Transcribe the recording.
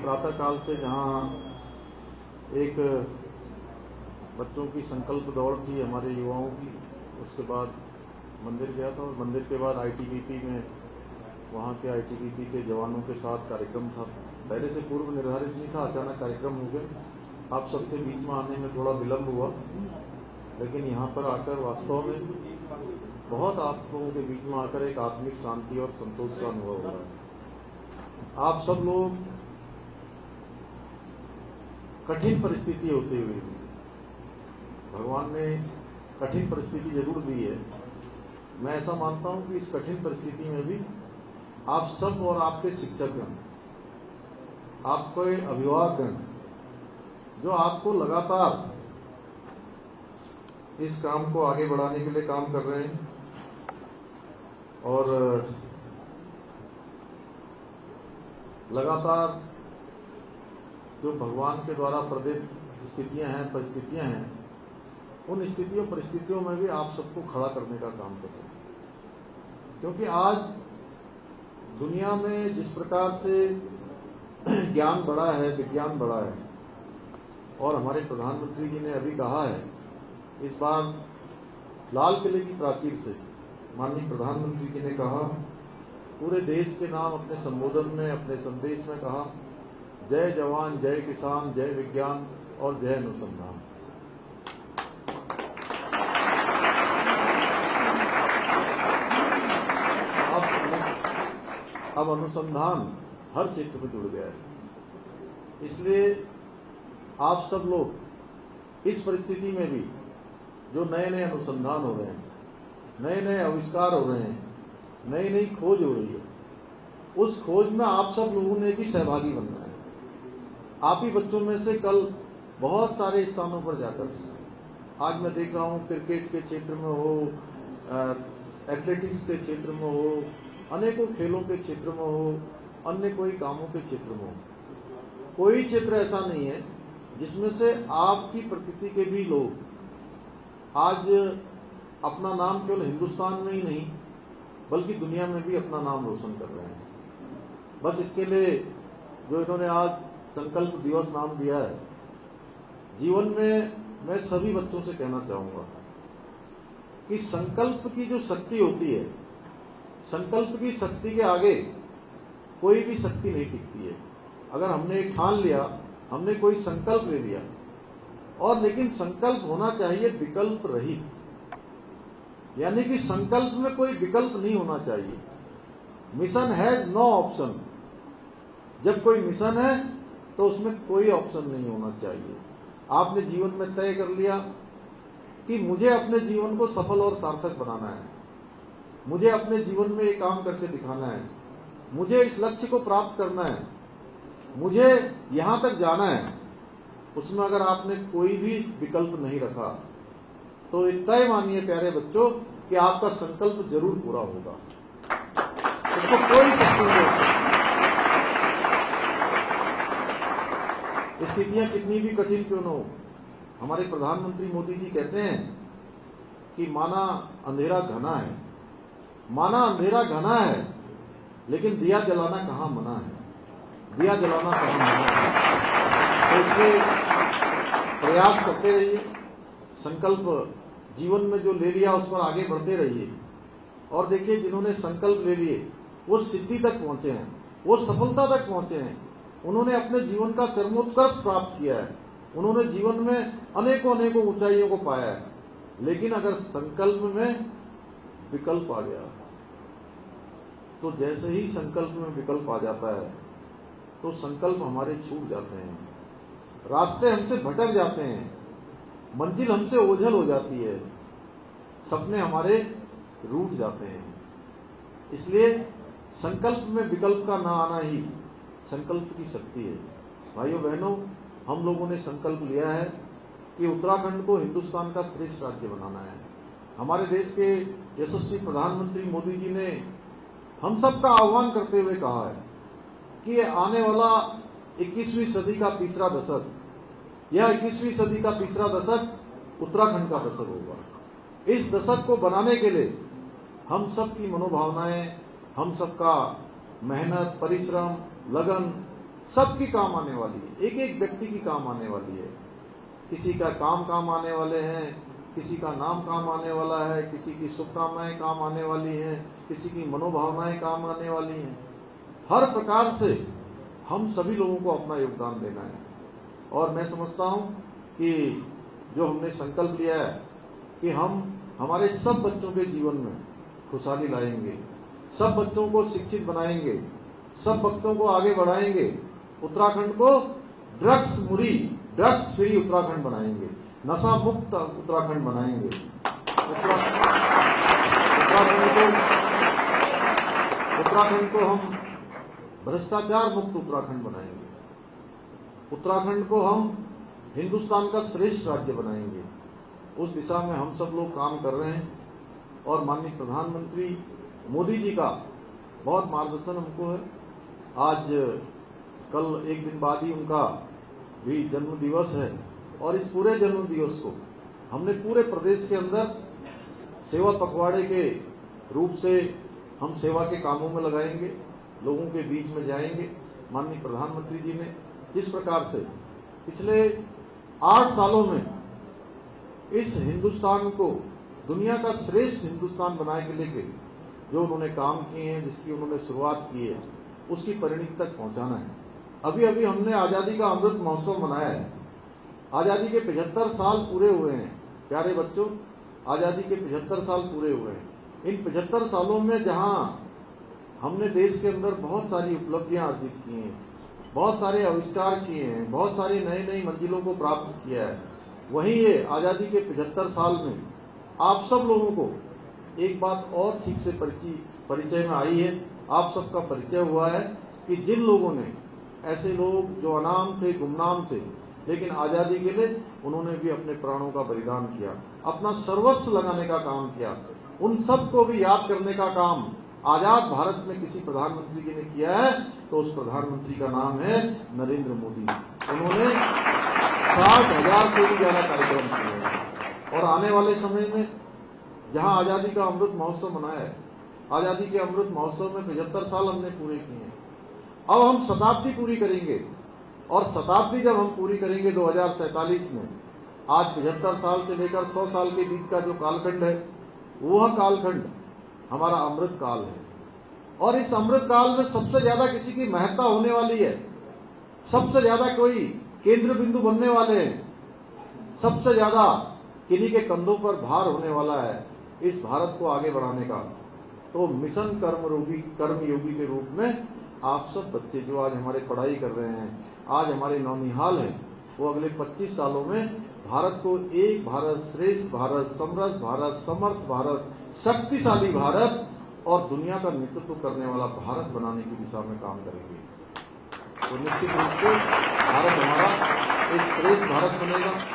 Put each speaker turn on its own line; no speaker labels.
प्रातःकाल से जहाँ एक बच्चों की संकल्प दौड़ थी हमारे युवाओं की, उसके बाद मंदिर गया था और मंदिर के बाद आईटीबीपी में वहाँ के आईटीबीपी के जवानों के साथ कार्यक्रम था। पहले से पूर्व निर्धारित नहीं था, अचानक कार्यक्रम हो गया। आप सबके बीच में आने में थोड़ा विलम्ब हुआ, लेकिन यहाँ पर आकर वास्तव में बहुत आप लोगों के बीच में आकर एक आत्मिक शांति और संतोष का अनुभव हो रहा है। आप सब लोग कठिन परिस्थिति होते हुए भगवान ने कठिन परिस्थिति जरूर दी है। मैं ऐसा मानता हूं कि इस कठिन परिस्थिति में भी आप सब और आपके शिक्षकगण, आपके अभिभावकगण जो आपको लगातार इस काम को आगे बढ़ाने के लिए काम कर रहे हैं और लगातार जो भगवान के द्वारा प्रदत्त स्थितियां हैं, परिस्थितियां हैं, उन स्थितियों परिस्थितियों में भी आप सबको खड़ा करने का काम कर रहे हैं। क्योंकि आज दुनिया में जिस प्रकार से ज्ञान बढ़ा है, विज्ञान बढ़ा है, और हमारे प्रधानमंत्री जी ने अभी कहा है, इस बार लाल किले की प्राचीर से माननीय प्रधानमंत्री जी ने कहा, पूरे देश के नाम अपने संबोधन में, अपने संदेश में कहा, जय जवान, जय किसान, जय विज्ञान और जय अनुसंधान। अब अनुसंधान हर क्षेत्र में जुड़ गया है। इसलिए आप सब लोग इस परिस्थिति में भी जो नए नए अनुसंधान हो रहे हैं, नए नए आविष्कार हो रहे हैं, नई नई खोज हो रही है, उस खोज में आप सब लोगों ने भी सहभागी बनना है। आप ही बच्चों में से कल बहुत सारे स्थानों पर जाकर, आज मैं देख रहा हूं क्रिकेट के क्षेत्र में हो, एथलेटिक्स के क्षेत्र में हो, अनेकों खेलों के क्षेत्र में हो, अन्य कोई कामों के क्षेत्र में हो, कोई क्षेत्र ऐसा नहीं है जिसमें से आपकी प्रकृति के भी लोग आज अपना नाम केवल हिंदुस्तान में ही नहीं बल्कि दुनिया में भी अपना नाम रोशन कर रहे हैं। बस इसके लिए जो इन्होंने आज संकल्प दिवस नाम दिया है, जीवन में मैं सभी बच्चों से कहना चाहूंगा कि संकल्प की जो शक्ति होती है, संकल्प की शक्ति के आगे कोई भी शक्ति नहीं टिकती है। अगर हमने ठान लिया, हमने कोई संकल्प ले लिया, और लेकिन संकल्प होना चाहिए विकल्प रहित, यानी कि संकल्प में कोई विकल्प नहीं होना चाहिए। Mission has no option. जब कोई मिशन है तो उसमें कोई ऑप्शन नहीं होना चाहिए। आपने जीवन में तय कर लिया कि मुझे अपने जीवन को सफल और सार्थक बनाना है, मुझे अपने जीवन में ये काम करके दिखाना है, मुझे इस लक्ष्य को प्राप्त करना है, मुझे यहां तक जाना है, उसमें अगर आपने कोई भी विकल्प नहीं रखा तो तय मानिए प्यारे बच्चों कि आपका संकल्प जरूर पूरा होगा। उसको कोई शक्ति नहीं होती। स्थितियां कितनी भी कठिन क्यों न हो, हमारे प्रधानमंत्री मोदी जी कहते हैं कि माना अंधेरा घना है, माना अंधेरा घना है, लेकिन दिया जलाना कहां मना है, दिया जलाना कहां मना है। तो इसलिए प्रयास करते रहिए, संकल्प जीवन में जो ले लिया उस पर आगे बढ़ते रहिए। और देखिए, जिन्होंने संकल्प ले लिए वो सिद्धि तक पहुंचे हैं, वो सफलता तक पहुंचे हैं, उन्होंने अपने जीवन का चरमोत्कर्ष प्राप्त किया है, उन्होंने जीवन में अनेकों अनेकों ऊंचाइयों को पाया है। लेकिन अगर संकल्प में विकल्प आ गया तो जैसे ही संकल्प में विकल्प आ जाता है तो संकल्प हमारे छूट जाते हैं, रास्ते हमसे भटक जाते हैं, मंजिल हमसे ओझल हो जाती है, सपने हमारे रूठ जाते हैं। इसलिए संकल्प में विकल्प का ना आना ही संकल्प की शक्ति है। भाइयों बहनों, हम लोगों ने संकल्प लिया है कि उत्तराखंड को हिंदुस्तान का श्रेष्ठ राज्य बनाना है। हमारे देश के यशस्वी प्रधानमंत्री मोदी जी ने हम सबका आह्वान करते हुए कहा है कि आने वाला 21वीं सदी का तीसरा दशक, यह 21वीं सदी का तीसरा दशक उत्तराखंड का दशक होगा। इस दशक को बनाने के लिए हम सब की मनोभावनाएं, हम सबका मेहनत, परिश्रम, लगन सबकी काम आने वाली है, एक एक व्यक्ति की काम आने वाली है। किसी का काम आने वाले हैं, किसी का नाम काम आने वाला है, किसी की शुभकामनाएं काम आने वाली हैं, किसी की मनोभावनाएं काम आने वाली हैं। हर प्रकार से हम सभी लोगों को अपना योगदान देना है। और मैं समझता हूं कि जो हमने संकल्प लिया है कि हम हमारे सब बच्चों के जीवन में खुशहाली लाएंगे, सब बच्चों को शिक्षित बनाएंगे, सब बच्चों को आगे बढ़ाएंगे, उत्तराखंड को ड्रग्स फ्री उत्तराखंड बनाएंगे, नशा मुक्त उत्तराखंड बनाएंगे, उत्तराखंड को हम भ्रष्टाचार मुक्त उत्तराखंड बनाएंगे, उत्तराखंड को हम हिंदुस्तान का श्रेष्ठ राज्य बनाएंगे। उस दिशा में हम सब लोग काम कर रहे हैं और माननीय प्रधानमंत्री मोदी जी का बहुत मार्गदर्शन हमको है। आज कल एक दिन बाद ही उनका भी जन्म दिवस है और इस पूरे जन्म दिवस को हमने पूरे प्रदेश के अंदर सेवा पखवाड़े के रूप से हम सेवा के कामों में लगाएंगे, लोगों के बीच में जाएंगे। माननीय प्रधानमंत्री जी ने जिस प्रकार से पिछले 8 सालों में इस हिंदुस्तान को दुनिया का श्रेष्ठ हिंदुस्तान बनाने के लिए जो उन्होंने काम किए हैं, जिसकी उन्होंने शुरुआत की है, उसकी परिणति तक पहुंचाना है। अभी अभी हमने आजादी का अमृत महोत्सव मनाया है। आजादी के 75 साल पूरे हुए हैं। प्यारे बच्चों, आजादी के 75 साल पूरे हुए हैं। इन 75 सालों में जहां हमने देश के अंदर बहुत सारी उपलब्धियां अर्जित की हैं, बहुत सारे आविष्कार किए हैं, बहुत सारी नई मंजिलों को प्राप्त किया है, वहीं ये आजादी के 75 साल में आप सब लोगों को एक बात और ठीक से परिचय में आई है। आप सबका परिचय हुआ है कि जिन लोगों ने, ऐसे लोग जो अनाम थे, गुमनाम थे, लेकिन आजादी के लिए उन्होंने भी अपने प्राणों का बलिदान किया, अपना सर्वस्व लगाने का काम किया, उन सब को भी याद करने का काम आजाद भारत में किसी प्रधानमंत्री जी ने किया है तो उस प्रधानमंत्री का नाम है नरेंद्र मोदी। उन्होंने 60,000 से भी ज्यादा कार्यक्रम किए हैं और आने वाले समय में जहां आजादी का अमृत महोत्सव मनाया है, आजादी के अमृत महोत्सव में 75 साल हमने पूरे किए हैं। अब हम शताब्दी पूरी करेंगे और शताब्दी जब हम पूरी करेंगे 2047 में, आज 75 साल से लेकर 100 साल के बीच का जो कालखंड है, वह कालखंड हमारा अमृत काल है। और इस अमृत काल में सबसे ज्यादा किसी की महत्ता होने वाली है, सबसे ज्यादा कोई केंद्र बिंदु बनने वाले हैं, सबसे ज्यादा किन्हीं के कंधों पर भार होने वाला है इस भारत को आगे बढ़ाने का। तो मिशन कर्मयोगी के रूप में आप सब बच्चे जो आज हमारे पढ़ाई कर रहे हैं, आज हमारे नौनिहाल हैं, वो अगले 25 सालों में भारत को एक भारत, श्रेष्ठ भारत, समृद्ध भारत, समर्थ भारत, शक्तिशाली भारत और दुनिया का नेतृत्व करने वाला भारत बनाने की दिशा में काम करेंगे। तो निश्चित रूप से भारत हमारा एक श्रेष्ठ भारत बनेगा।